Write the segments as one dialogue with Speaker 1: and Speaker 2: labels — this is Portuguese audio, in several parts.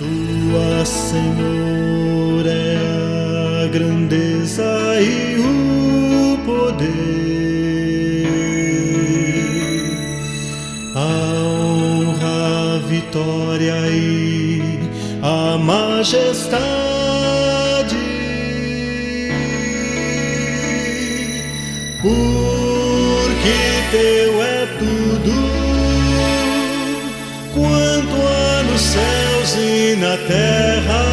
Speaker 1: Tua, Senhor, é a grandeza e o poder, a honra, a vitória e a majestade, porque Teu é tudo, quanto há nos céus e na terra.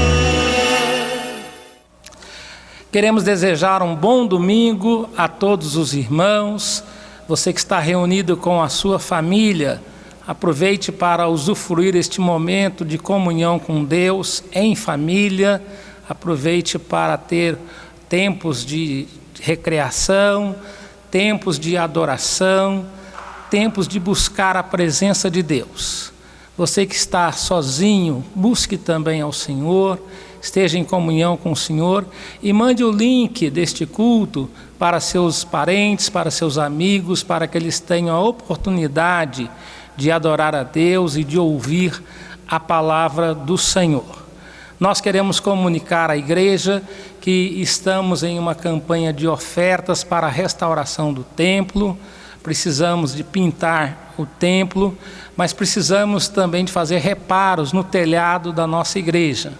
Speaker 2: Queremos desejar um bom domingo a todos os irmãos. Você que está reunido com a sua família, aproveite para usufruir este momento de comunhão com Deus em família. Aproveite para ter tempos de recreação, tempos de adoração, tempos de buscar a presença de Deus. Você que está sozinho, busque também ao Senhor, esteja em comunhão com o Senhor e mande o link deste culto para seus parentes, para seus amigos, para que eles tenham a oportunidade de adorar a Deus e de ouvir a palavra do Senhor. Nós queremos comunicar à igreja que estamos em uma campanha de ofertas para a restauração do templo. Precisamos de pintar o templo, mas precisamos também de fazer reparos no telhado da nossa igreja.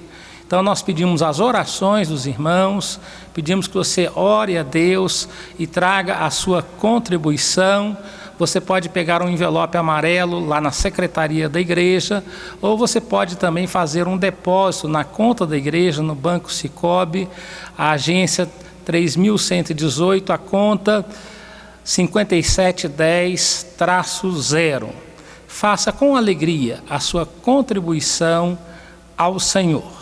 Speaker 2: Então nós pedimos as orações dos irmãos, pedimos que você ore a Deus e traga a sua contribuição. Você pode pegar um envelope amarelo lá na secretaria da igreja, ou você pode também fazer um depósito na conta da igreja, no Banco Sicoob, a agência 3118, a conta 5710-0. Faça com alegria a sua contribuição ao Senhor.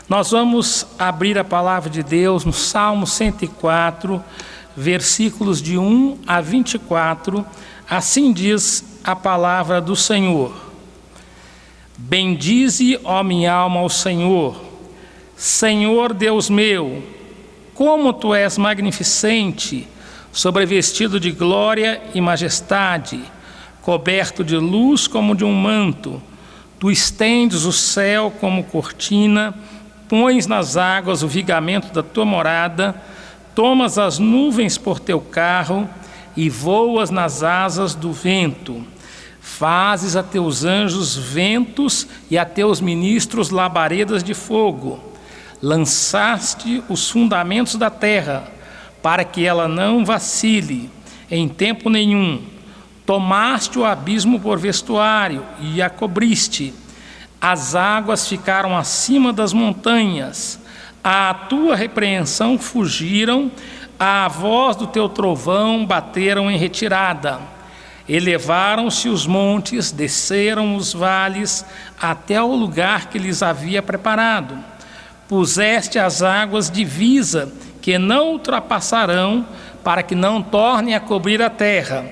Speaker 2: Nós vamos abrir a palavra de Deus no Salmo 104, versículos de 1 a 24, assim diz a palavra do Senhor. Bendize, ó minha alma, ao Senhor. Senhor Deus meu, como Tu és magnificente, sobrevestido de glória e majestade, coberto de luz como de um manto. Tu estendes o céu como cortina, pões nas águas o vigamento da Tua morada, tomas as nuvens por Teu carro e voas nas asas do vento. Fazes a Teus anjos ventos e a Teus ministros labaredas de fogo. Lançaste os fundamentos da terra, para que ela não vacile em tempo nenhum. Tomaste o abismo por vestuário e a cobriste. As águas ficaram acima das montanhas. À Tua repreensão fugiram, à voz do Teu trovão bateram em retirada. Elevaram-se os montes, desceram os vales, até o lugar que lhes havia preparado. Puseste as águas divisa, que não ultrapassarão, para que não tornem a cobrir a terra.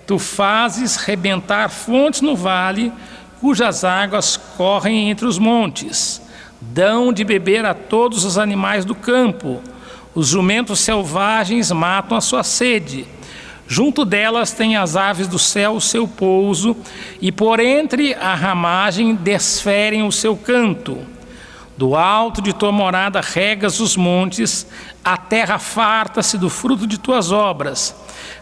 Speaker 2: Tu fazes rebentar fontes no vale, cujas águas correm entre os montes. Dão de beber a todos os animais do campo. Os jumentos selvagens matam a sua sede. Junto delas têm as aves do céu o seu pouso, e por entre a ramagem desferem o seu canto. Do alto de Tua morada regas os montes, a terra farta-se do fruto de Tuas obras.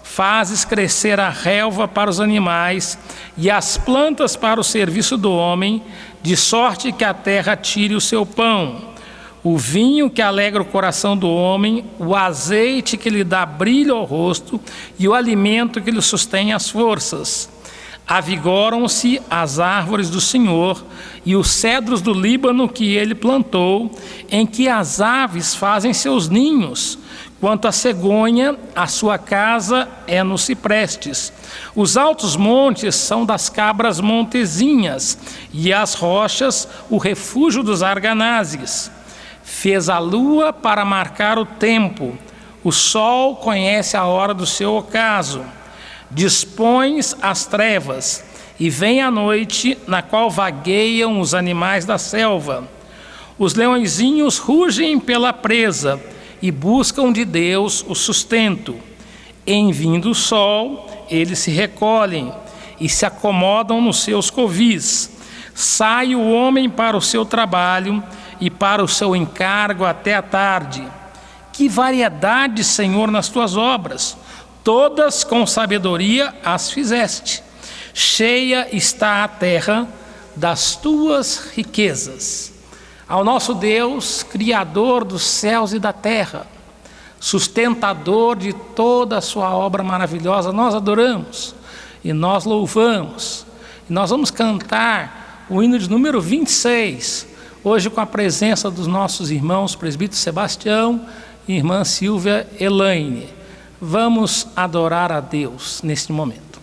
Speaker 2: Fazes crescer a relva para os animais e as plantas para o serviço do homem, de sorte que a terra tire o seu pão. O vinho que alegra o coração do homem, o azeite que lhe dá brilho ao rosto e o alimento que lhe sustém as forças. Avigoram-se as árvores do Senhor e os cedros do Líbano que Ele plantou, em que as aves fazem seus ninhos. Quanto à cegonha, a sua casa é nos ciprestes. Os altos montes são das cabras montezinhas, e as rochas o refúgio dos arganazes. Fez a lua para marcar o tempo, o sol conhece a hora do seu ocaso. Dispões as trevas, e vem a noite, na qual vagueiam os animais da selva. Os leõezinhos rugem pela presa, e buscam de Deus o sustento. Em vindo o sol, eles se recolhem, e se acomodam nos seus covis. Sai o homem para o seu trabalho e para o seu encargo até a tarde. Que variedade, Senhor, nas tuas obras! Todas com sabedoria as fizeste. Cheia está a terra das tuas riquezas. Ao nosso Deus, Criador dos céus e da terra, sustentador de toda a sua obra maravilhosa, nós adoramos e nós louvamos. E nós vamos cantar o hino de número 26, hoje com a presença dos nossos irmãos presbítero Sebastião e irmã Silvia Elaine. Vamos adorar a Deus neste momento.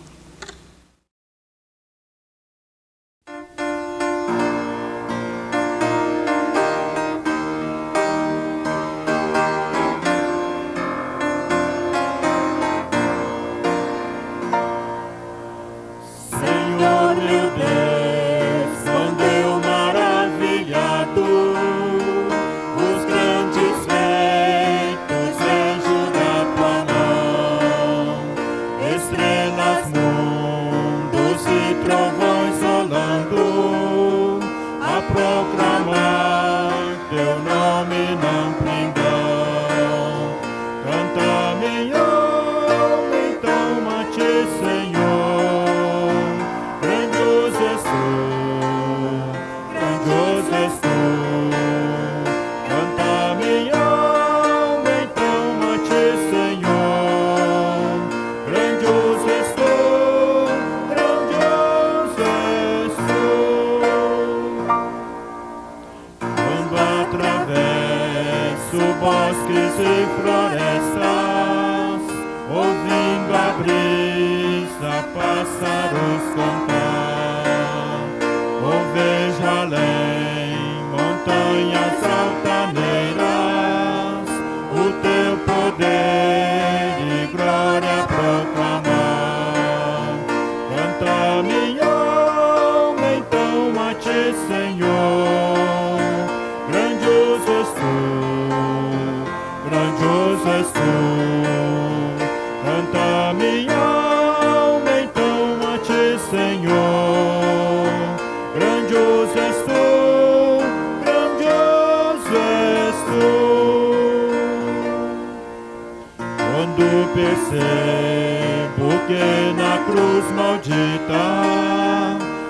Speaker 3: Percebo que na cruz maldita,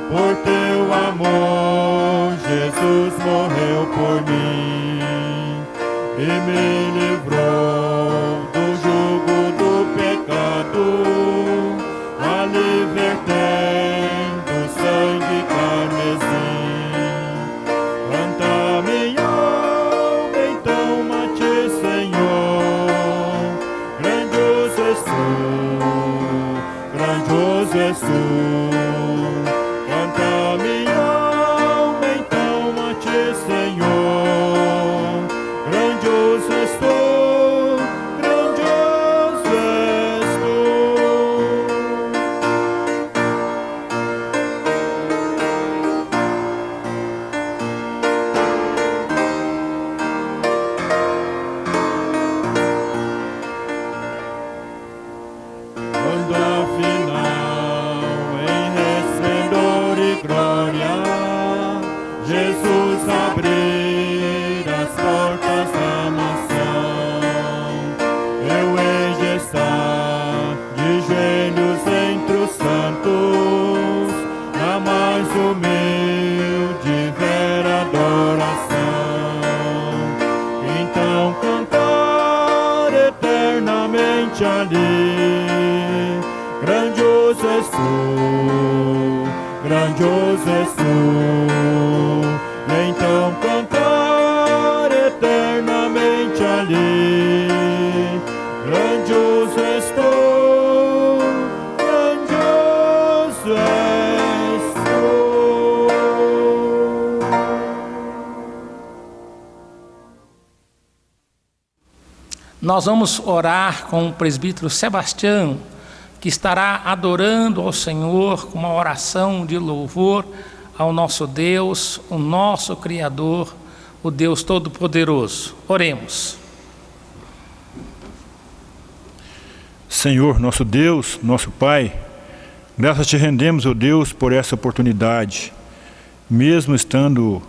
Speaker 3: por teu amor, Jesus morreu por mim e me livrou do jugo do pecado, a libertei do sangue carmesim. Canta minha alma, então a-te, Senhor, grandioso és tu. Canta minha alma, então a-te, Senhor, grandioso és tu, grandioso és tu. Quando afinal em resplendor e glória Jesus abrir as portas da mansão, eu hei de estar de joelhos entre os santos, na mais humilde e vera adoração. Então cantar eternamente ali, grandioso és tu, grandioso és tu. E então cantar eternamente ali, grandioso és tu, grandioso és tu.
Speaker 2: Nós vamos orar com o presbítero Sebastião, que estará adorando ao Senhor com uma oração de louvor ao nosso Deus, o nosso Criador, o Deus Todo-Poderoso. Oremos.
Speaker 3: Senhor, nosso Deus, nosso Pai, graças te rendemos, ó Deus, por essa oportunidade mesmo estando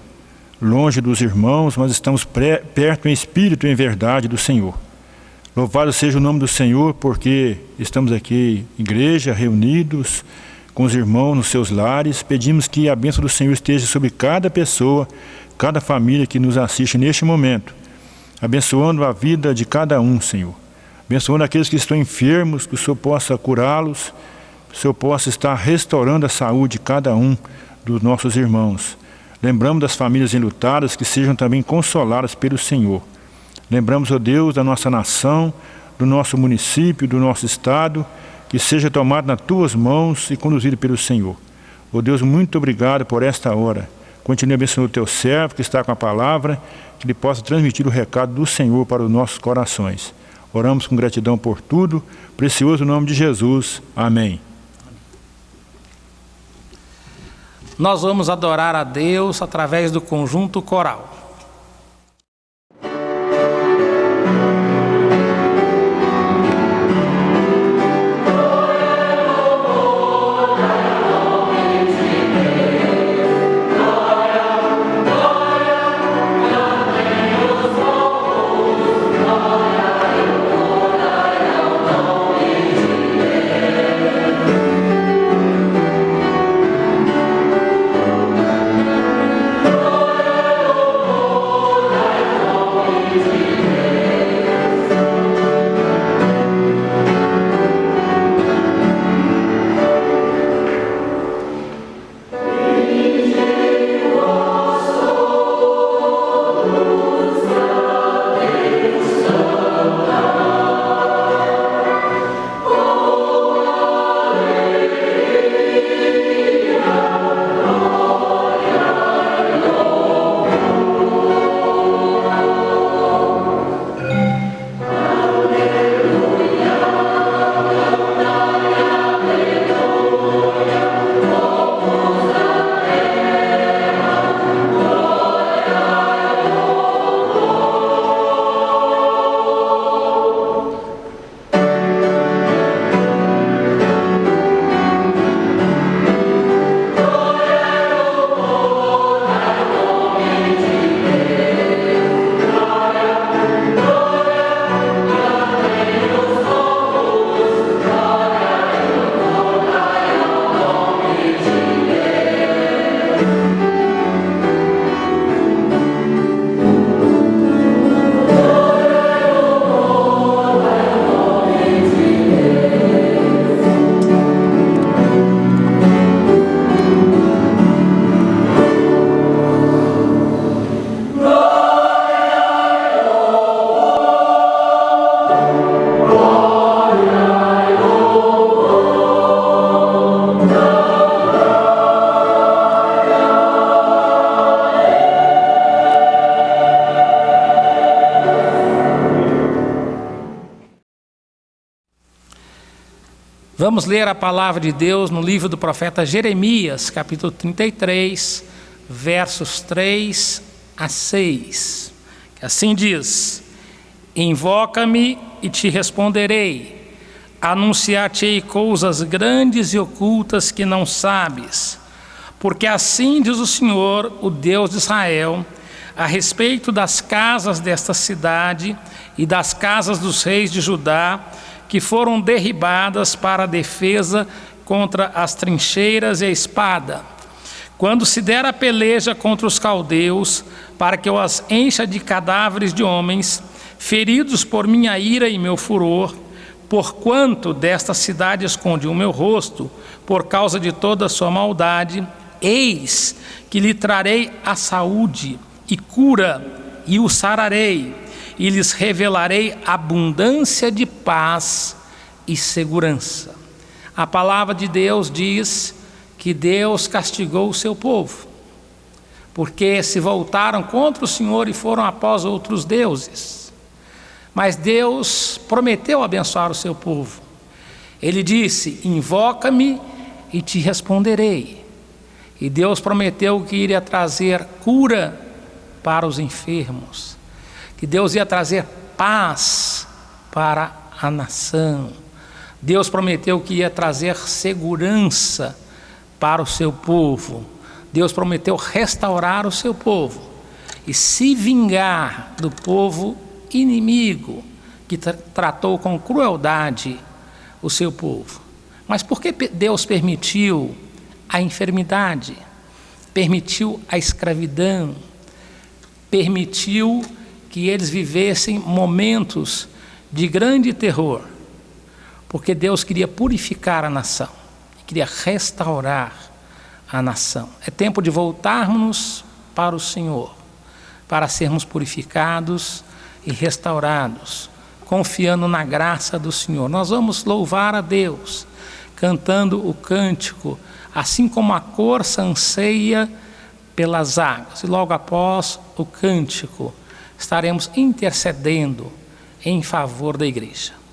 Speaker 3: longe dos irmãos, mas estamos perto em espírito e em verdade do Senhor. Louvado seja o nome do Senhor, porque estamos aqui, igreja, reunidos com os irmãos nos seus lares. Pedimos que a bênção do Senhor esteja sobre cada pessoa, cada família que nos assiste neste momento, abençoando a vida de cada um, Senhor. Abençoando aqueles que estão enfermos, que o Senhor possa curá-los, que o Senhor possa estar restaurando a saúde de cada um dos nossos irmãos. Lembramos das famílias enlutadas, que sejam também consoladas pelo Senhor. Lembramos, ó Deus, da nossa nação, do nosso município, do nosso estado, que seja tomado nas tuas mãos e conduzido pelo Senhor. Ó Deus, muito obrigado por esta hora. Continue abençoando o teu servo que está com a palavra, que ele possa transmitir o recado do Senhor para os nossos corações. Oramos com gratidão por tudo, precioso nome de Jesus. Amém.
Speaker 2: Nós vamos adorar a Deus através do conjunto coral. Vamos ler a palavra de Deus no livro do profeta Jeremias, capítulo 33, versos 3 a 6. Que assim diz: Invoca-me e te responderei, anunciar-te-ei coisas grandes e ocultas que não sabes. Porque assim diz o Senhor, o Deus de Israel, a respeito das casas desta cidade e das casas dos reis de Judá, que foram derribadas para a defesa contra as trincheiras e a espada. Quando se der a peleja contra os caldeus, para que eu as encha de cadáveres de homens, feridos por minha ira e meu furor, porquanto desta cidade escondi o meu rosto, por causa de toda a sua maldade, eis que lhe trarei a saúde e cura, e o sararei, e lhes revelarei abundância de paz e segurança. A palavra de Deus diz que Deus castigou o seu povo, porque se voltaram contra o Senhor e foram após outros deuses. Mas Deus prometeu abençoar o seu povo. Ele disse: invoca-me e te responderei. E Deus prometeu que iria trazer cura para os enfermos, que Deus ia trazer paz para a nação. Deus prometeu que ia trazer segurança para o seu povo. Deus prometeu restaurar o seu povo e se vingar do povo inimigo que tratou com crueldade o seu povo. Mas por que Deus permitiu a enfermidade, permitiu a escravidão, permitiu que eles vivessem momentos de grande terror? Porque Deus queria purificar a nação, queria restaurar a nação. É tempo de voltarmos para o Senhor, para sermos purificados e restaurados, confiando na graça do Senhor. Nós vamos louvar a Deus, cantando o cântico, assim como a corça anseia pelas águas. E logo após o cântico, estaremos intercedendo em favor da igreja.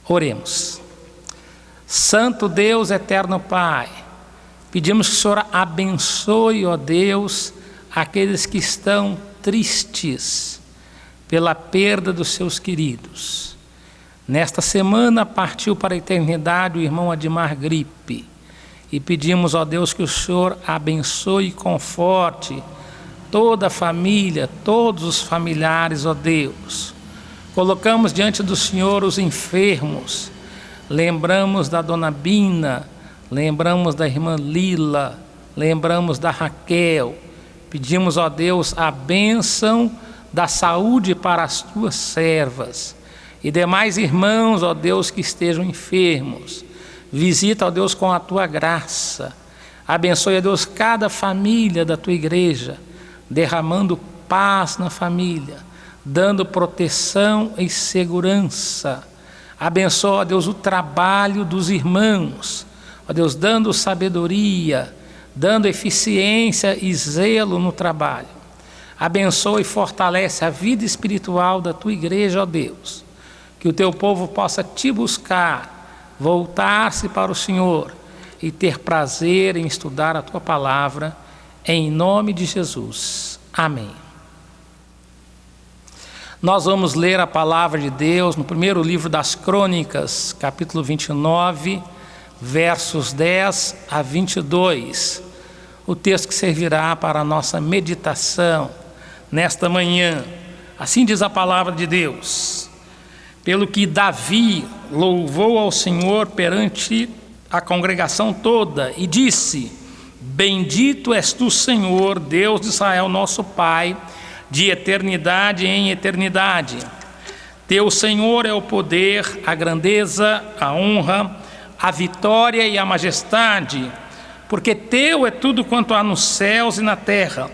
Speaker 2: Oremos. Santo Deus, eterno Pai, pedimos que o Senhor abençoe, ó Deus, aqueles que estão tristes pela perda dos seus queridos. Nesta semana partiu para a eternidade o irmão Adimar Gripe e pedimos, ó Deus, que o Senhor abençoe e conforte toda a família, todos os familiares, ó Deus. Colocamos diante do Senhor os enfermos, lembramos da dona Bina, lembramos da irmã Lila, lembramos da Raquel. Pedimos, ó Deus, a bênção da saúde para as tuas servas e demais irmãos, ó Deus, que estejam enfermos. Visita, ó Deus, com a tua graça. Abençoe, ó Deus, cada família da tua igreja, derramando paz na família, dando proteção e segurança. Abençoa, ó Deus, o trabalho dos irmãos, ó Deus, dando sabedoria, dando eficiência e zelo no trabalho. Abençoa e fortalece a vida espiritual da tua igreja, ó Deus. Que o teu povo possa te buscar, voltar-se para o Senhor e ter prazer em estudar a tua palavra, em nome de Jesus. Amém. Nós vamos ler a palavra de Deus no primeiro livro das Crônicas, capítulo 29, versos 10 a 22. O texto que servirá para a nossa meditação nesta manhã. Assim diz a palavra de Deus: pelo que Davi louvou ao Senhor perante a congregação toda e disse: bendito és tu, Senhor, Deus de Israel, nosso Pai, de eternidade em eternidade. Teu, Senhor, é o poder, a grandeza, a honra, a vitória e a majestade, porque teu é tudo quanto há nos céus e na terra.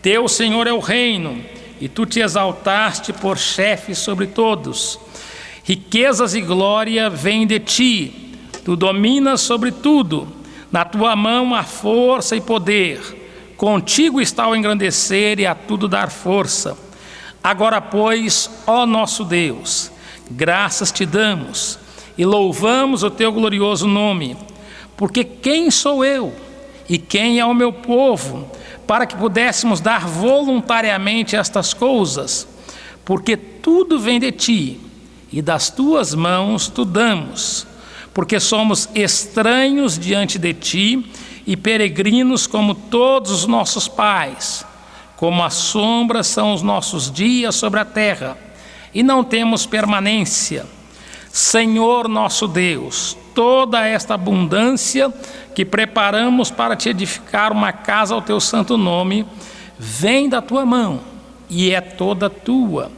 Speaker 2: Teu, Senhor, é o reino, e tu te exaltaste por chefe sobre todos. Riquezas e glória vêm de ti, tu dominas sobre tudo, na tua mão há força e poder. Contigo está o engrandecer e a tudo dar força. Agora, pois, ó nosso Deus, graças te damos e louvamos o teu glorioso nome, porque quem sou eu e quem é o meu povo, para que pudéssemos dar voluntariamente estas coisas? Porque tudo vem de ti, e das tuas mãos tu damos, porque somos estranhos diante de ti e peregrinos como todos os nossos pais. Como a sombra são os nossos dias sobre a terra, e não temos permanência. Senhor nosso Deus, toda esta abundância que preparamos para te edificar uma casa ao teu santo nome, vem da tua mão e é toda tua.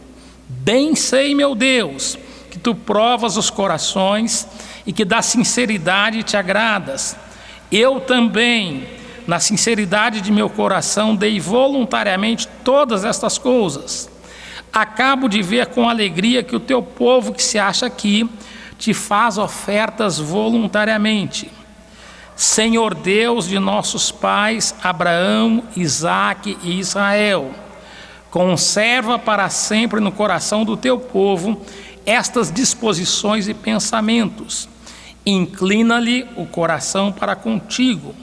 Speaker 2: Bem sei, meu Deus, que tu provas os corações e que da sinceridade te agradas. Eu também, na sinceridade de meu coração, dei voluntariamente todas estas coisas. Acabo de ver com alegria que o teu povo que se acha aqui te faz ofertas voluntariamente. Senhor Deus de nossos pais, Abraão, Isaque e Israel, conserva para sempre no coração do teu povo estas disposições e pensamentos. Inclina-lhe o coração para contigo.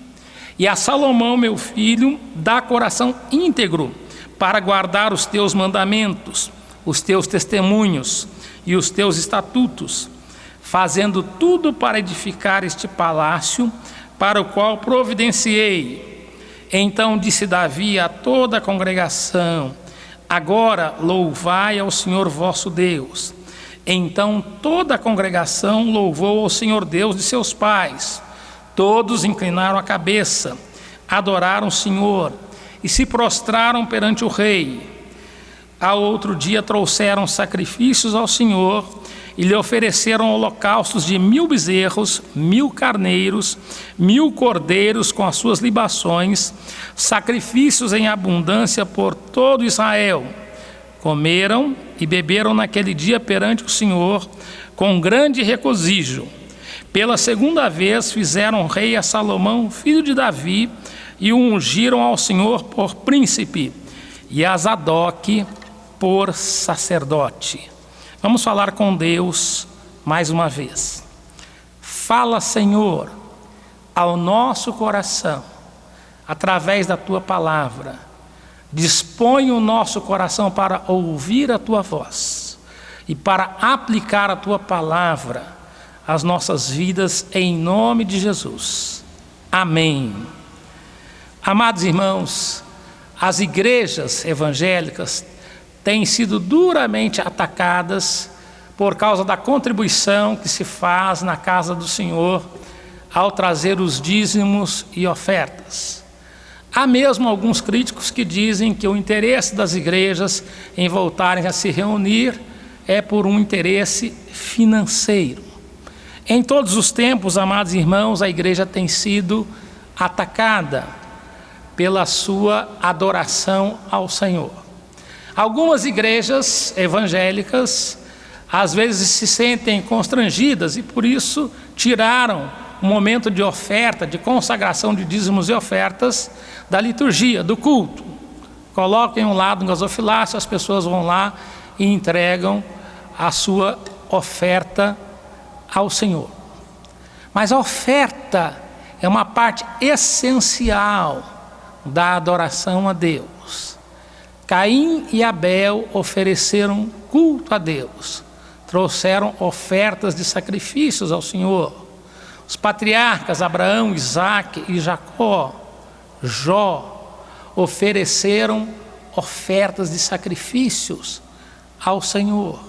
Speaker 2: E a Salomão, meu filho, dá coração íntegro para guardar os teus mandamentos, os teus testemunhos e os teus estatutos, fazendo tudo para edificar este palácio, para o qual providenciei. Então disse Davi a toda a congregação: agora louvai ao Senhor vosso Deus. Então toda a congregação louvou ao Senhor Deus de seus pais. Todos inclinaram a cabeça, adoraram o Senhor e se prostraram perante o rei. Ao outro dia trouxeram sacrifícios ao Senhor e lhe ofereceram holocaustos de 1000 bezerros, 1000 carneiros, 1000 cordeiros com as suas libações, sacrifícios em abundância por todo Israel. Comeram e beberam naquele dia perante o Senhor com grande regozijo. Pela segunda vez fizeram rei a Salomão, filho de Davi, e o ungiram ao Senhor por príncipe, e a Zadoque por sacerdote. Vamos falar com Deus mais uma vez. Fala, Senhor, ao nosso coração, através da tua palavra. Dispõe o nosso coração para ouvir a tua voz e para aplicar a tua palavra às nossas vidas, em nome de Jesus. Amém. Amados irmãos, as igrejas evangélicas têm sido duramente atacadas por causa da contribuição que se faz na casa do Senhor ao trazer os dízimos e ofertas. Há mesmo alguns críticos que dizem que o interesse das igrejas em voltarem a se reunir é por um interesse financeiro. Em todos os tempos, amados irmãos, a igreja tem sido atacada pela sua adoração ao Senhor. Algumas igrejas evangélicas às vezes se sentem constrangidas e por isso tiraram o momento de oferta, de consagração de dízimos e ofertas da liturgia, do culto. Coloquem um lado um gasofilácio, as pessoas vão lá e entregam a sua oferta ao Senhor. Mas a oferta é uma parte essencial da adoração a Deus. Caim e Abel ofereceram culto a Deus, trouxeram ofertas de sacrifícios ao Senhor. Os patriarcas Abraão, Isaque e Jacó, Jó, ofereceram ofertas de sacrifícios ao Senhor.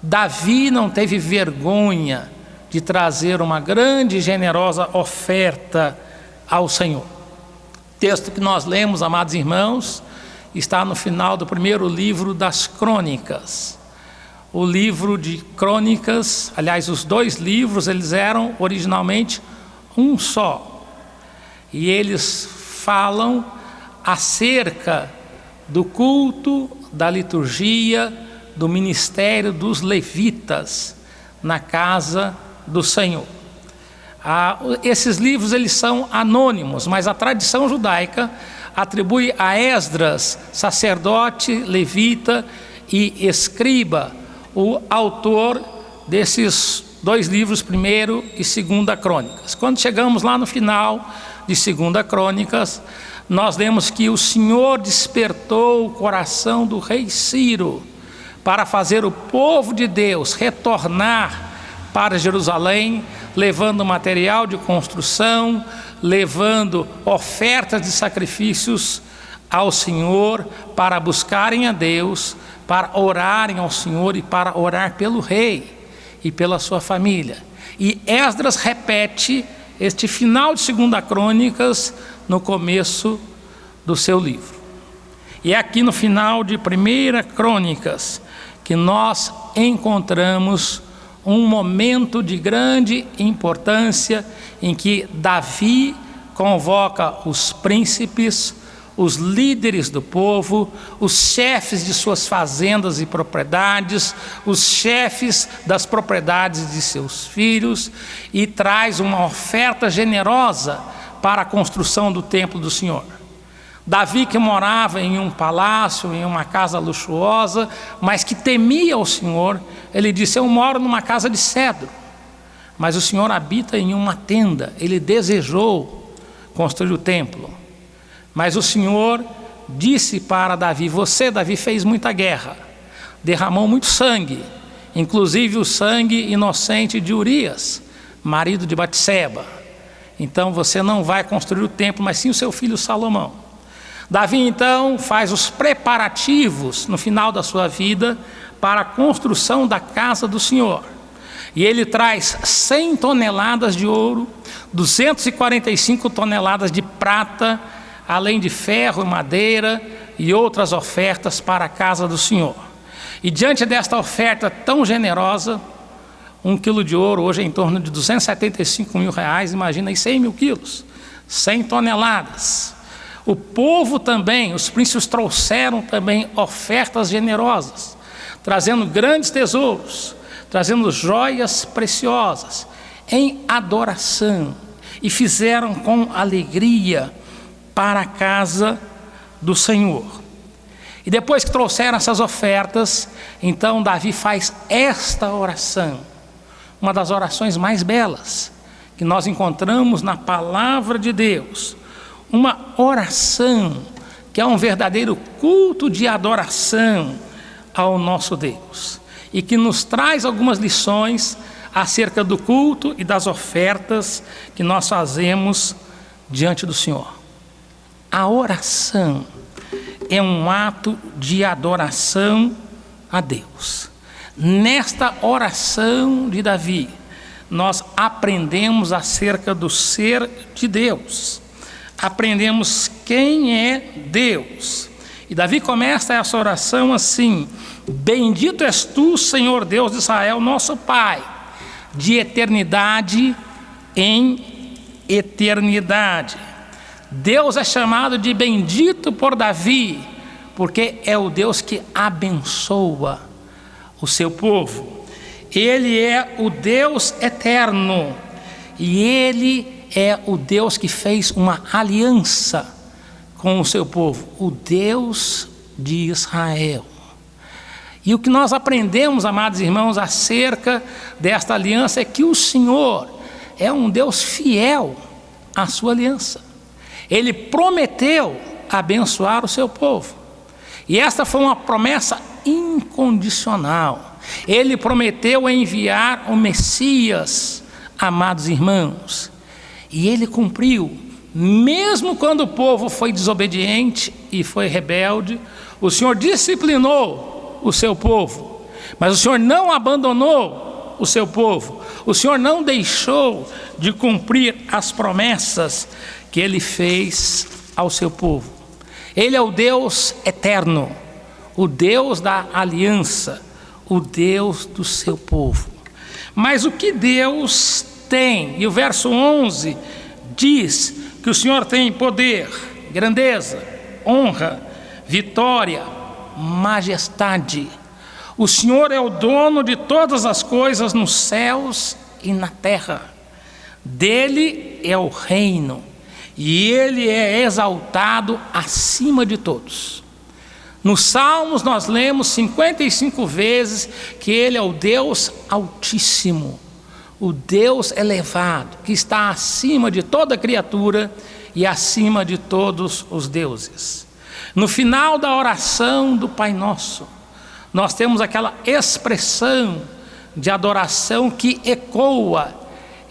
Speaker 2: Davi não teve vergonha de trazer uma grande e generosa oferta ao Senhor. O texto que nós lemos, amados irmãos, está no final do primeiro livro das Crônicas. O livro de Crônicas, aliás, os dois livros, eles eram originalmente um só. E eles falam acerca do culto, da liturgia, do ministério dos levitas na casa do Senhor. Esses livros eles são anônimos, mas a tradição judaica atribui a Esdras, sacerdote, levita e escriba, o autor desses dois livros, 1º e 2ª Crônicas. Quando chegamos lá no final de 2ª Crônicas, nós lemos que o Senhor despertou o coração do rei Ciro para fazer o povo de Deus retornar para Jerusalém, levando material de construção, levando ofertas de sacrifícios ao Senhor, para buscarem a Deus, para orarem ao Senhor e para orar pelo rei e pela sua família. E Esdras repete este final de 2ª Crônicas no começo do seu livro. E é aqui no final de 1ª Crônicas que nós encontramos um momento de grande importância em que Davi convoca os príncipes, os líderes do povo, os chefes de suas fazendas e propriedades, os chefes das propriedades de seus filhos e traz uma oferta generosa para a construção do templo do Senhor. Davi, que morava em um palácio, em uma casa luxuosa, mas que temia o Senhor, ele disse: eu moro numa casa de cedro, mas o Senhor habita em uma tenda. Ele desejou construir o templo, mas o Senhor disse para Davi: você, Davi, fez muita guerra, derramou muito sangue, inclusive o sangue inocente de Urias, marido de Batseba. Então você não vai construir o templo, mas sim o seu filho Salomão. Davi então faz os preparativos no final da sua vida para a construção da casa do Senhor. E ele traz 100 toneladas de ouro, 245 toneladas de prata, além de ferro e madeira e outras ofertas para a casa do Senhor. E diante desta oferta tão generosa, 1 quilo de ouro hoje é em torno de R$275 mil, imagina aí 100 mil quilos, 100 toneladas. O povo também, os príncipes trouxeram também ofertas generosas, trazendo grandes tesouros, trazendo joias preciosas, em adoração, e fizeram com alegria para a casa do Senhor. E depois que trouxeram essas ofertas, então Davi faz esta oração, uma das orações mais belas que nós encontramos na palavra de Deus, uma oração que é um verdadeiro culto de adoração ao nosso Deus, e que nos traz algumas lições acerca do culto e das ofertas que nós fazemos diante do Senhor. A oração é um ato de adoração a Deus. Nesta oração de Davi, nós aprendemos acerca do ser de Deus, aprendemos quem é Deus E Davi começa essa oração assim: bendito és tu, Senhor Deus de Israel, nosso Pai, de eternidade em eternidade. Deus é chamado de bendito por Davi, porque é o Deus que abençoa o seu povo. Ele é o Deus eterno, e Ele é o Deus que fez uma aliança com o seu povo, o Deus de Israel. E o que nós aprendemos, amados irmãos, acerca desta aliança é que o Senhor é um Deus fiel à sua aliança. Ele prometeu abençoar o seu povo, e esta foi uma promessa incondicional. Ele prometeu enviar o Messias, amados irmãos, e Ele cumpriu. Mesmo quando o povo foi desobediente e foi rebelde, o Senhor disciplinou o seu povo, mas o Senhor não abandonou o seu povo. O Senhor não deixou de cumprir as promessas que Ele fez ao seu povo. Ele é o Deus eterno, o Deus da aliança, o Deus do seu povo. Mas o que Deus tem? E o verso 11 diz que o Senhor tem poder, grandeza, honra, vitória, majestade. O Senhor é o dono de todas as coisas nos céus e na terra. Dele é o reino, e Ele é exaltado acima de todos. Nos Salmos nós lemos 55 vezes que Ele é o Deus Altíssimo, o Deus elevado, que está acima de toda criatura e acima de todos os deuses. No final da oração do Pai Nosso, nós temos aquela expressão de adoração que ecoa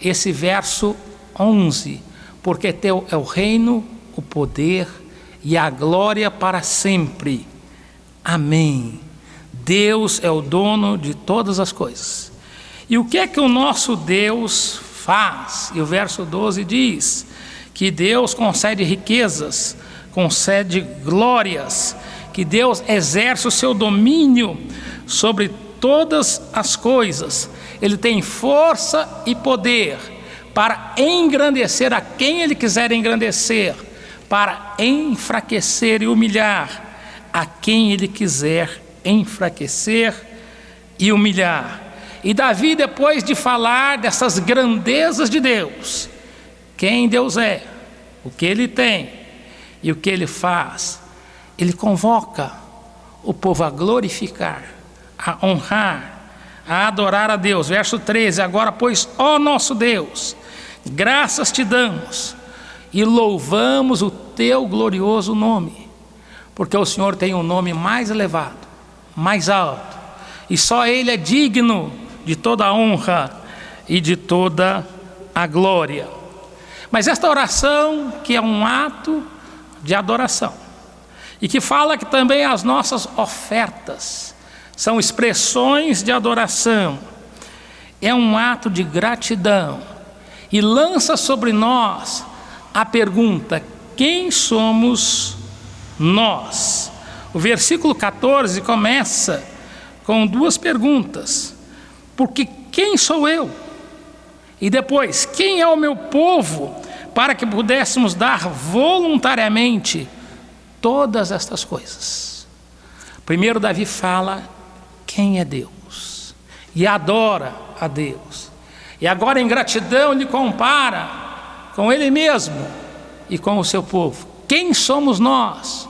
Speaker 2: esse verso 11, porque teu é o reino, o poder e a glória para sempre. Amém. Deus é o dono de todas as coisas. E o que é que o nosso Deus faz? E o verso 12 diz que Deus concede riquezas, concede glórias, que Deus exerce o seu domínio sobre todas as coisas. Ele tem força e poder para engrandecer a quem Ele quiser engrandecer, para enfraquecer e humilhar a quem Ele quiser enfraquecer e humilhar. E Davi, depois de falar dessas grandezas de Deus, quem Deus é, o que Ele tem e o que Ele faz, ele convoca o povo a glorificar, a honrar, a adorar a Deus. Verso 13: agora, pois, ó nosso Deus, graças te damos e louvamos o teu glorioso nome, porque o Senhor tem um nome mais elevado, mais alto, e só Ele é digno de toda a honra e de toda a glória. Mas esta oração, que é um ato de adoração, e que fala que também as nossas ofertas são expressões de adoração, é um ato de gratidão, e lança sobre nós a pergunta: quem somos nós? O versículo 14 começa com duas perguntas: porque quem sou eu? E depois, quem é o meu povo, para que pudéssemos dar voluntariamente todas estas coisas? Primeiro Davi fala quem é Deus, e adora a Deus, e agora em gratidão ele compara com ele mesmo e com o seu povo. Quem somos nós?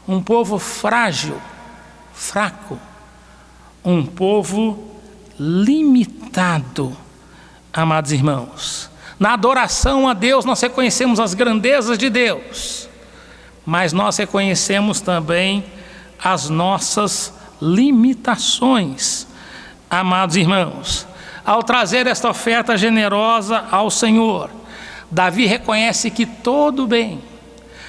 Speaker 2: Um povo frágil, fraco, um povo limitado, amados irmãos. Na adoração a Deus nós reconhecemos as grandezas de Deus, mas nós reconhecemos também as nossas limitações, amados irmãos. Ao trazer esta oferta generosa ao Senhor, Davi reconhece que todo bem,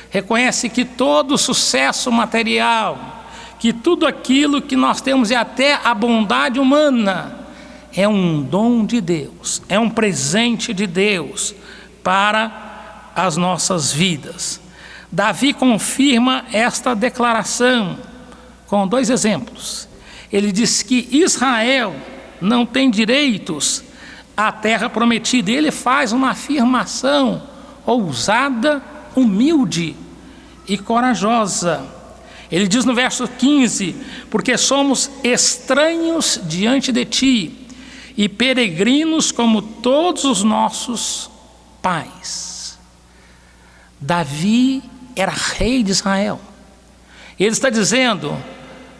Speaker 2: reconhece que todo sucesso material, que tudo aquilo que nós temos e até a bondade humana é um dom de Deus, é um presente de Deus para as nossas vidas. Davi confirma esta declaração com 2 exemplos. Ele diz que Israel não tem direitos à terra prometida. Ele faz uma afirmação ousada, humilde e corajosa. Ele diz no verso 15: porque somos estranhos diante de ti e peregrinos como todos os nossos pais. Davi era rei de Israel. Ele está dizendo: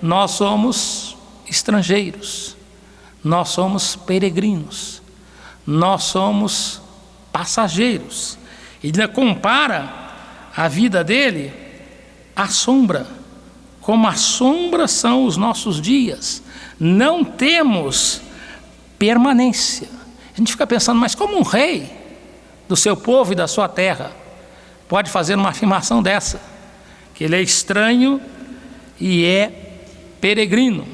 Speaker 2: nós somos estrangeiros, nós somos peregrinos, nós somos passageiros. Ele compara a vida dele à sombra, como a sombra são os nossos dias. Não temos permanência. A gente fica pensando, mas como um rei do seu povo e da sua terra pode fazer uma afirmação dessa? Que ele é estranho e é peregrino.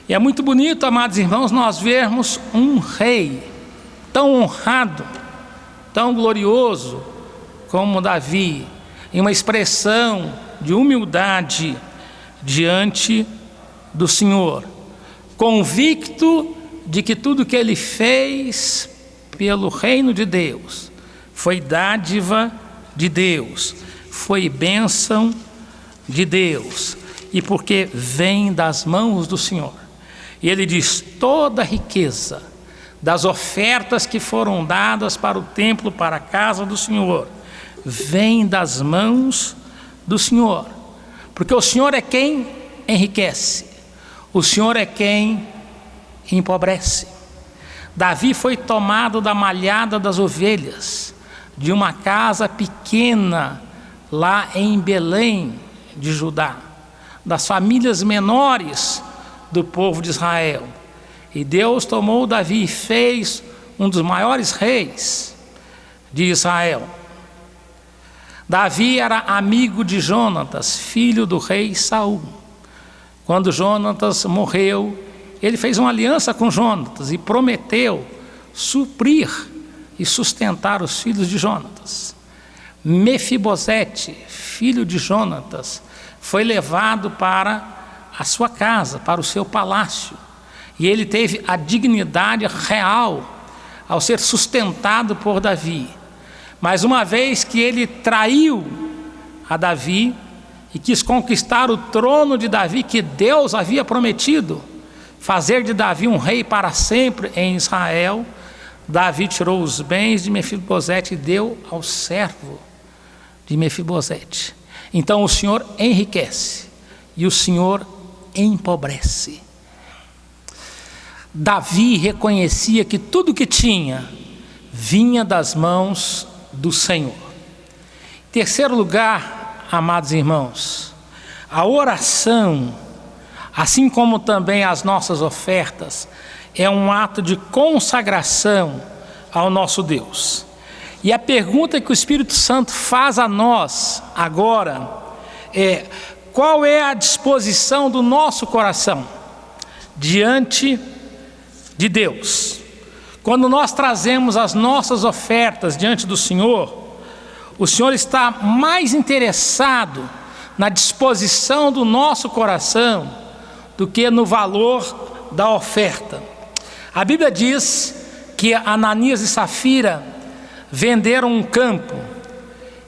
Speaker 2: E é muito bonito, amados irmãos, nós vermos um rei tão honrado, tão glorioso como Davi, em uma expressão de humildade diante do Senhor, convicto de que tudo que ele fez pelo reino de Deus foi dádiva de Deus, foi bênção de Deus, e porque vem das mãos do Senhor. E ele diz: toda a riqueza das ofertas que foram dadas para o templo, para a casa do Senhor, vem das mãos do Senhor, porque o Senhor é quem enriquece, o Senhor é quem empobrece. Davi foi tomado da malhada das ovelhas, de uma casa pequena lá em Belém de Judá, das famílias menores do povo de Israel. E Deus tomou Davi e fez um dos maiores reis de Israel. Davi era amigo de Jonatas, filho do rei Saul. Quando Jonatas morreu, ele fez uma aliança com Jonatas e prometeu suprir e sustentar os filhos de Jonatas. Mefibosete, filho de Jonatas, foi levado para a sua casa, para o seu palácio. E ele teve a dignidade real ao ser sustentado por Davi. Mas uma vez que ele traiu a Davi e quis conquistar o trono de Davi, que Deus havia prometido fazer de Davi um rei para sempre em Israel, Davi tirou os bens de Mefibosete e deu ao servo de Mefibosete. Então o Senhor enriquece e o Senhor empobrece. Davi reconhecia que tudo que tinha vinha das mãos do Senhor. Em terceiro lugar, amados irmãos, a oração, assim como também as nossas ofertas, é um ato de consagração ao nosso Deus. E a pergunta que o Espírito Santo faz a nós agora é: qual é a disposição do nosso coração diante de Deus? Quando nós trazemos as nossas ofertas diante do Senhor, o Senhor está mais interessado na disposição do nosso coração do que no valor da oferta. A Bíblia diz que Ananias e Safira venderam um campo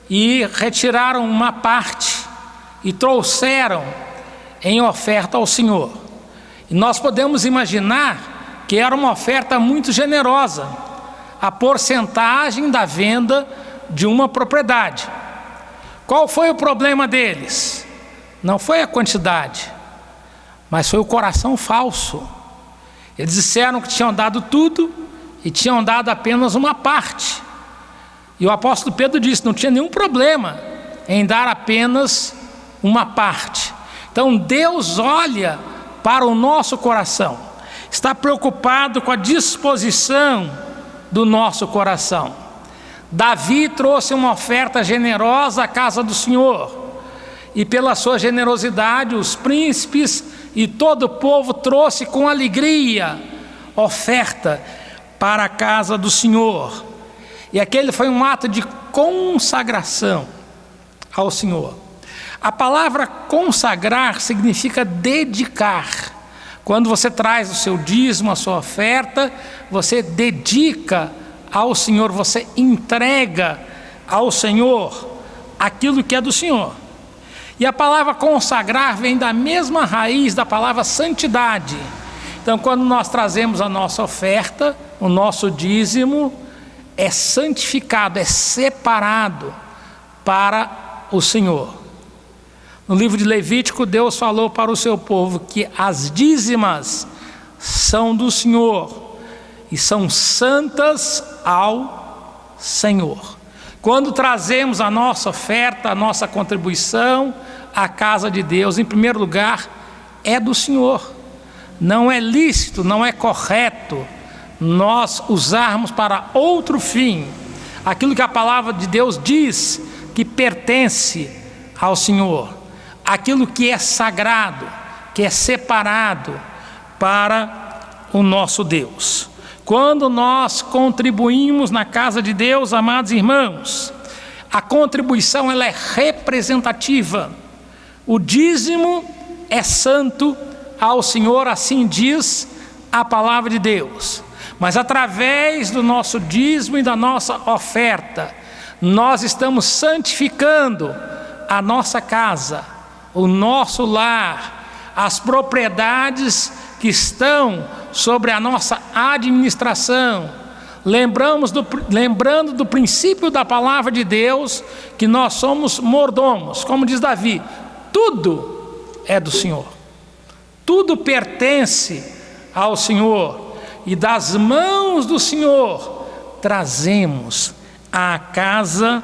Speaker 2: e retiraram uma parte e trouxeram em oferta ao Senhor. E nós podemos imaginar que era uma oferta muito generosa, a porcentagem da venda de uma propriedade. Qual foi o problema deles? Não foi a quantidade, mas foi o coração falso. Eles disseram que tinham dado tudo e tinham dado apenas uma parte. E o apóstolo Pedro disse: não tinha nenhum problema em dar apenas uma parte. Então Deus olha para o nosso coração, está preocupado com a disposição do nosso coração. Davi trouxe uma oferta generosa à casa do Senhor, e pela sua generosidade os príncipes e todo o povo trouxe com alegria oferta para a casa do Senhor. E aquele foi um ato de consagração ao Senhor. A palavra consagrar significa dedicar. Quando você traz o seu dízimo, a sua oferta, você dedica ao Senhor, você entrega ao Senhor aquilo que é do Senhor. E a palavra consagrar vem da mesma raiz da palavra santidade. Então, quando nós trazemos a nossa oferta, o nosso dízimo é santificado, é separado para o Senhor. No livro de Levítico, Deus falou para o seu povo que as dízimas são do Senhor e são santas ao Senhor. Quando trazemos a nossa oferta, a nossa contribuição à casa de Deus, em primeiro lugar, é do Senhor. Não é lícito, não é correto nós usarmos para outro fim aquilo que a palavra de Deus diz que pertence ao Senhor, aquilo que é sagrado, que é separado para o nosso Deus. Quando nós contribuímos na casa de Deus, amados irmãos, a contribuição ela é representativa. O dízimo é santo ao Senhor, assim diz a palavra de Deus. Mas através do nosso dízimo e da nossa oferta, nós estamos santificando a nossa casa, o nosso lar, as propriedades que estão sobre a nossa administração. Lembrando do princípio da palavra de Deus, que nós somos mordomos, como diz Davi, tudo é do Senhor, tudo pertence ao Senhor, e das mãos do Senhor trazemos à casa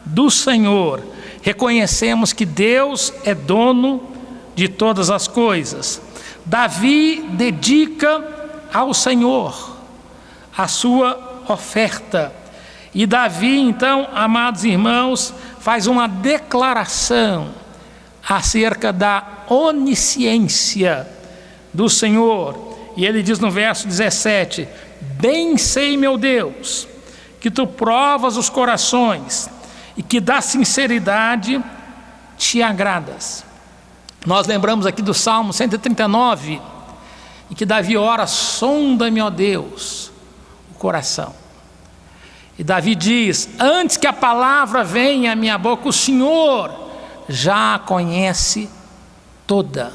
Speaker 2: do Senhor. Reconhecemos que Deus é dono de todas as coisas. Davi dedica ao Senhor a sua oferta. E Davi, então, amados irmãos, faz uma declaração acerca da onisciência do Senhor. E ele diz no verso 17: bem sei, meu Deus, que tu provas os corações e que da sinceridade te agradas. Nós lembramos aqui do Salmo 139, em que Davi ora: sonda-me, ó Deus, o coração. E Davi diz: antes que a palavra venha à minha boca, o Senhor já a conhece toda.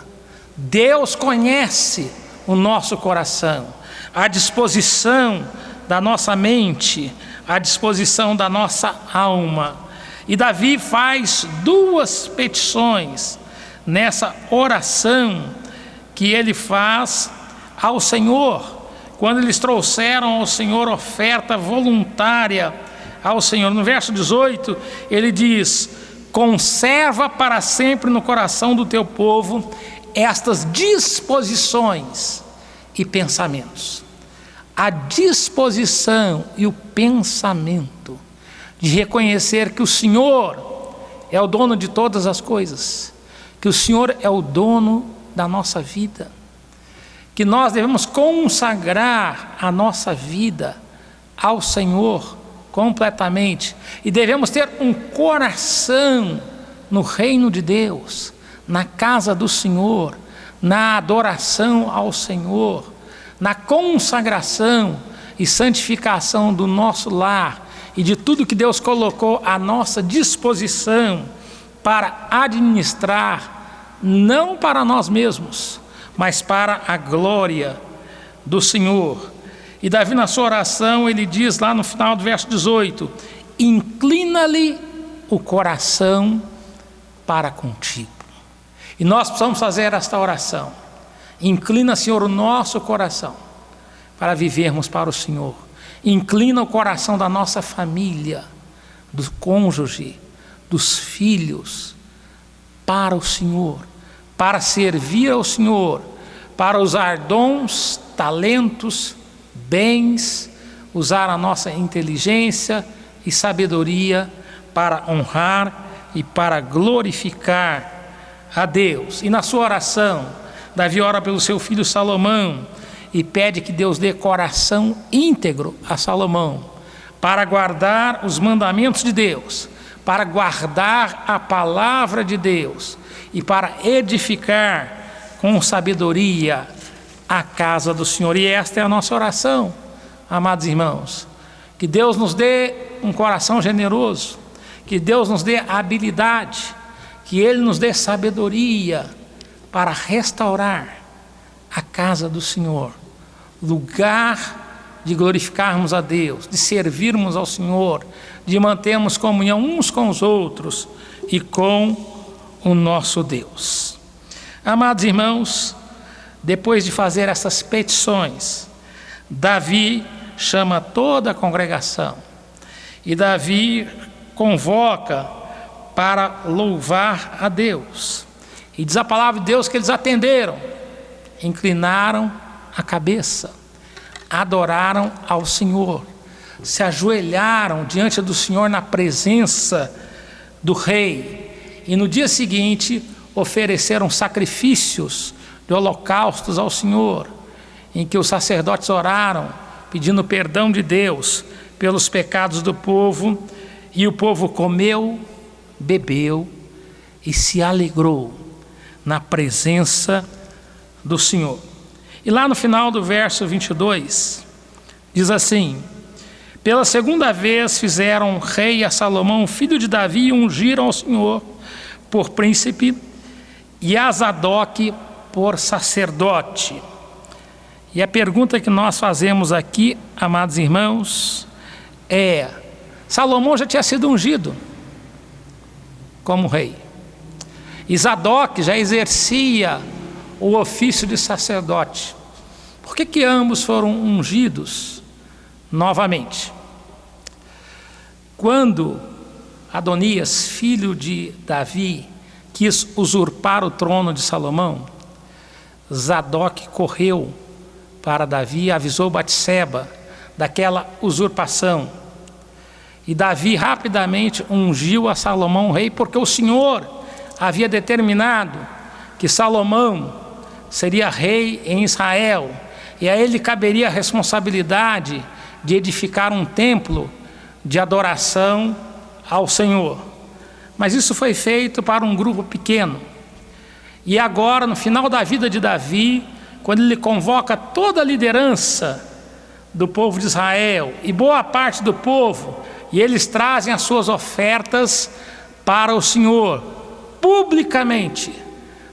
Speaker 2: Deus conhece o nosso coração, a disposição da nossa mente, a disposição da nossa alma. E Davi faz duas petições nessa oração que ele faz ao Senhor, quando eles trouxeram ao Senhor oferta voluntária ao Senhor. No verso 18 ele diz: conserva para sempre no coração do teu povo estas disposições e pensamentos. A disposição e o pensamento de reconhecer que o Senhor é o dono de todas as coisas, que o Senhor é o dono da nossa vida, que nós devemos consagrar a nossa vida ao Senhor completamente, e devemos ter um coração no reino de Deus, na casa do Senhor, na adoração ao Senhor, na consagração e santificação do nosso lar e de tudo que Deus colocou à nossa disposição para administrar, não para nós mesmos, mas para a glória do Senhor. E Davi, na sua oração, ele diz lá no final do verso 18: inclina-lhe o coração para contigo. E nós precisamos fazer esta oração: inclina, Senhor, o nosso coração para vivermos para o Senhor. Inclina o coração da nossa família, do cônjuge, dos filhos, para o Senhor, para servir ao Senhor, para usar dons, talentos, bens, usar a nossa inteligência e sabedoria para honrar e para glorificar a Deus. E na sua oração, Davi ora pelo seu filho Salomão e pede que Deus dê coração íntegro a Salomão para guardar os mandamentos de Deus, para guardar a palavra de Deus e para edificar com sabedoria a casa do Senhor. E esta é a nossa oração, amados irmãos. Que Deus nos dê um coração generoso, que Deus nos dê habilidade, que Ele nos dê sabedoria para restaurar a casa do Senhor, lugar de glorificarmos a Deus, de servirmos ao Senhor, de mantermos comunhão uns com os outros e com o nosso Deus. Amados irmãos, depois de fazer essas petições, Davi chama toda a congregação e Davi convoca para louvar a Deus. E diz a palavra de Deus que eles atenderam, inclinaram a cabeça, adoraram ao Senhor, se ajoelharam diante do Senhor na presença do rei, e no dia seguinte ofereceram sacrifícios de holocaustos ao Senhor, em que os sacerdotes oraram, pedindo perdão de Deus pelos pecados do povo, e o povo comeu, bebeu e se alegrou na presença do Senhor. E lá no final do verso 22, diz assim: pela segunda vez fizeram rei a Salomão, filho de Davi, e ungiram ao Senhor por príncipe e a Zadoque por sacerdote. E a pergunta que nós fazemos aqui, amados irmãos, é: Salomão já tinha sido ungido como rei, e Zadoque já exercia o ofício de sacerdote. Por que ambos foram ungidos novamente? Quando Adonias, filho de Davi, quis usurpar o trono de Salomão, Zadoque correu para Davi e avisou Batseba daquela usurpação. E Davi rapidamente ungiu a Salomão rei, porque o Senhor havia determinado que Salomão seria rei em Israel, e a ele caberia a responsabilidade de edificar um templo de adoração ao Senhor. Mas isso foi feito para um grupo pequeno. E agora, no final da vida de Davi, quando ele convoca toda a liderança do povo de Israel e boa parte do povo, e eles trazem as suas ofertas para o Senhor, publicamente,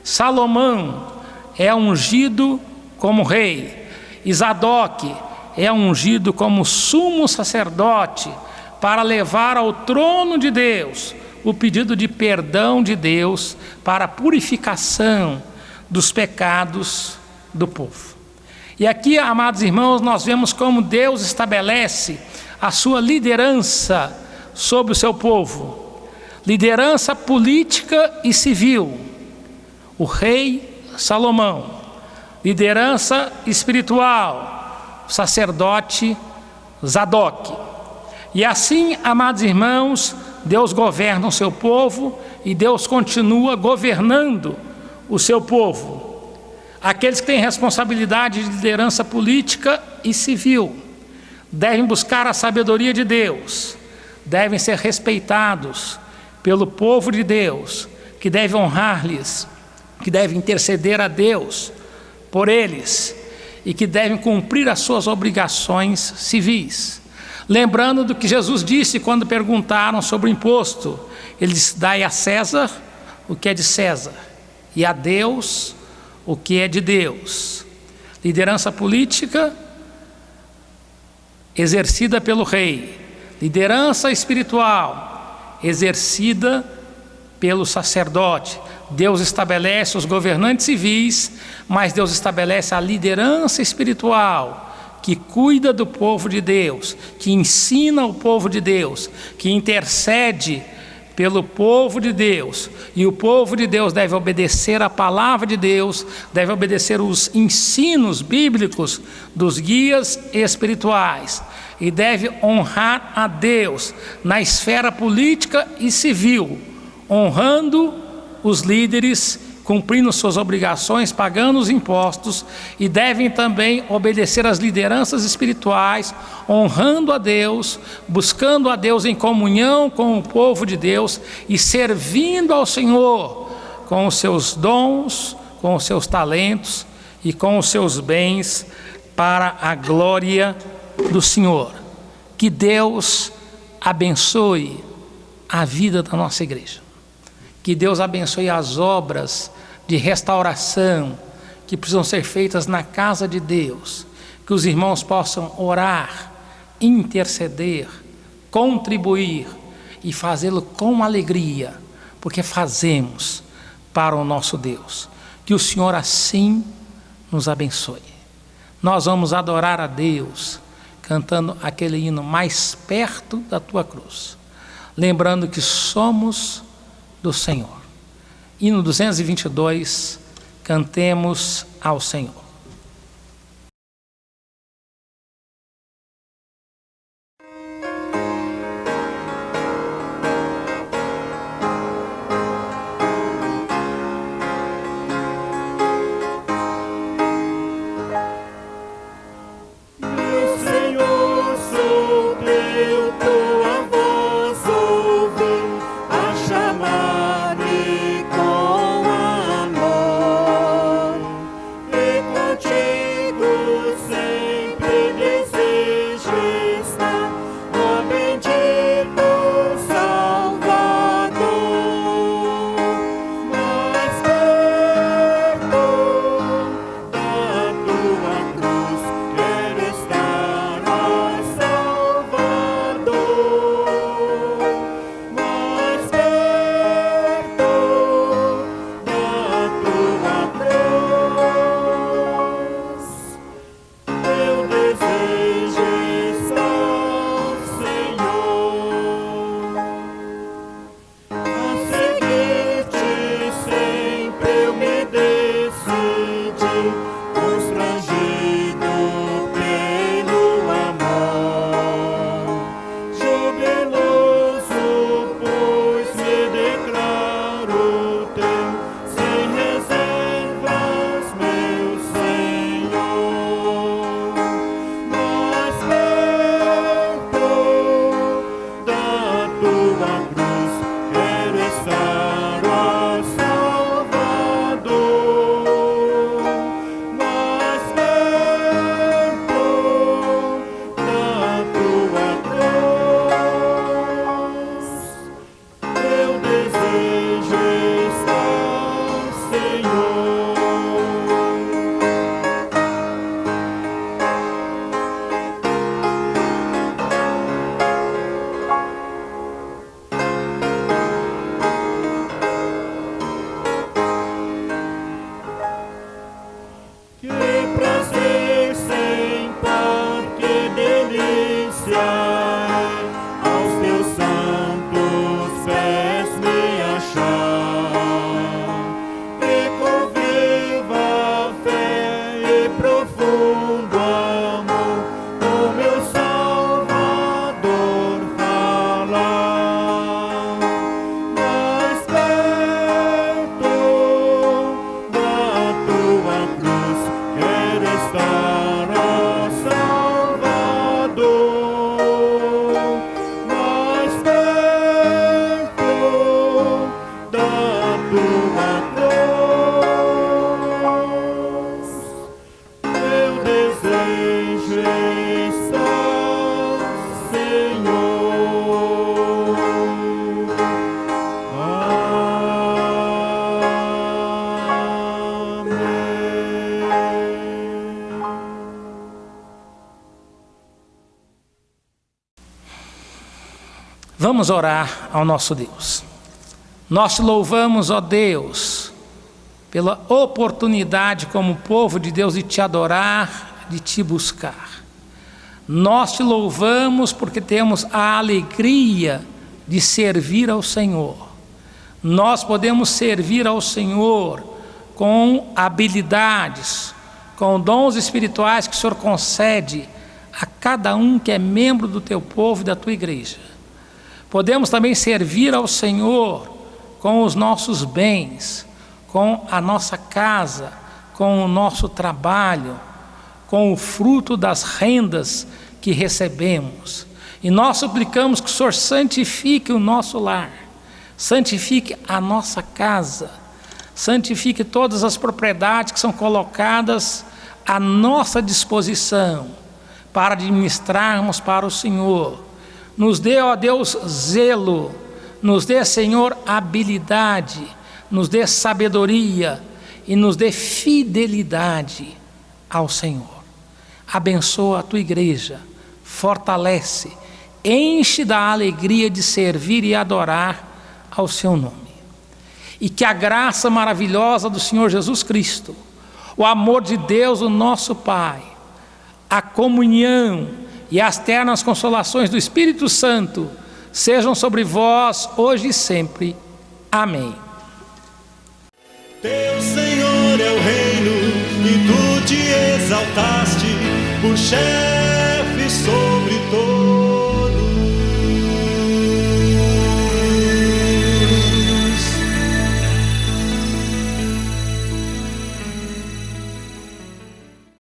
Speaker 2: Salomão é ungido como rei, e Zadoque é ungido como sumo sacerdote para levar ao trono de Deus o pedido de perdão de Deus para a purificação dos pecados do povo. E aqui, amados irmãos, nós vemos como Deus estabelece a sua liderança sobre o seu povo, liderança política e civil, o rei Salomão, liderança espiritual, o sacerdote Zadoque. E assim, amados irmãos, Deus governa o seu povo e Deus continua governando o seu povo. Aqueles que têm responsabilidade de liderança política e civil devem buscar a sabedoria de Deus, devem ser respeitados pelo povo de Deus, que deve honrar-lhes, que deve interceder a Deus por eles e que devem cumprir as suas obrigações civis. Lembrando do que Jesus disse quando perguntaram sobre o imposto. Ele disse: dai a César o que é de César e a Deus o que é de Deus. Liderança política exercida pelo rei, liderança espiritual exercida pelo sacerdote. Deus estabelece os governantes civis, mas Deus estabelece a liderança espiritual que cuida do povo de Deus, que ensina o povo de Deus, que intercede pelo povo de Deus. E o povo de Deus deve obedecer a palavra de Deus, deve obedecer os ensinos bíblicos dos guias espirituais e deve honrar a Deus na esfera política e civil, honrando os líderes cumprindo suas obrigações, pagando os impostos, e devem também obedecer às lideranças espirituais, honrando a Deus, buscando a Deus em comunhão com o povo de Deus e servindo ao Senhor com os seus dons, com os seus talentos e com os seus bens para a glória do Senhor. Que Deus abençoe a vida da nossa igreja. Que Deus abençoe as obras de restauração que precisam ser feitas na casa de Deus. Que os irmãos possam orar, interceder, contribuir e fazê-lo com alegria, porque fazemos para o nosso Deus. Que o Senhor assim nos abençoe. Nós vamos adorar a Deus cantando aquele hino Mais Perto da Tua Cruz, lembrando que somos do Senhor. Hino 222, cantemos ao Senhor. Vamos orar ao nosso Deus. Nós te louvamos, ó Deus, pela oportunidade como povo de Deus de te adorar, de te buscar. Nós te louvamos porque temos a alegria de servir ao Senhor. Nós podemos servir ao Senhor com habilidades, com dons espirituais que o Senhor concede a cada um que é membro do teu povo e da tua igreja. Podemos também servir ao Senhor com os nossos bens, com a nossa casa, com o nosso trabalho, com o fruto das rendas que recebemos. E nós suplicamos que o Senhor santifique o nosso lar, santifique a nossa casa, santifique todas as propriedades que são colocadas à nossa disposição para administrarmos para o Senhor. Nos dê, ó Deus, zelo, nos dê, Senhor, habilidade, nos dê sabedoria e nos dê fidelidade ao Senhor. Abençoa a tua igreja, fortalece, enche da alegria de servir e adorar ao seu nome. E que a graça maravilhosa do Senhor Jesus Cristo, o amor de Deus, o nosso Pai, a comunhão e as ternas consolações do Espírito Santo sejam sobre vós hoje e sempre. Amém.
Speaker 1: Teu Senhor é o reino e tu te exaltaste por chefe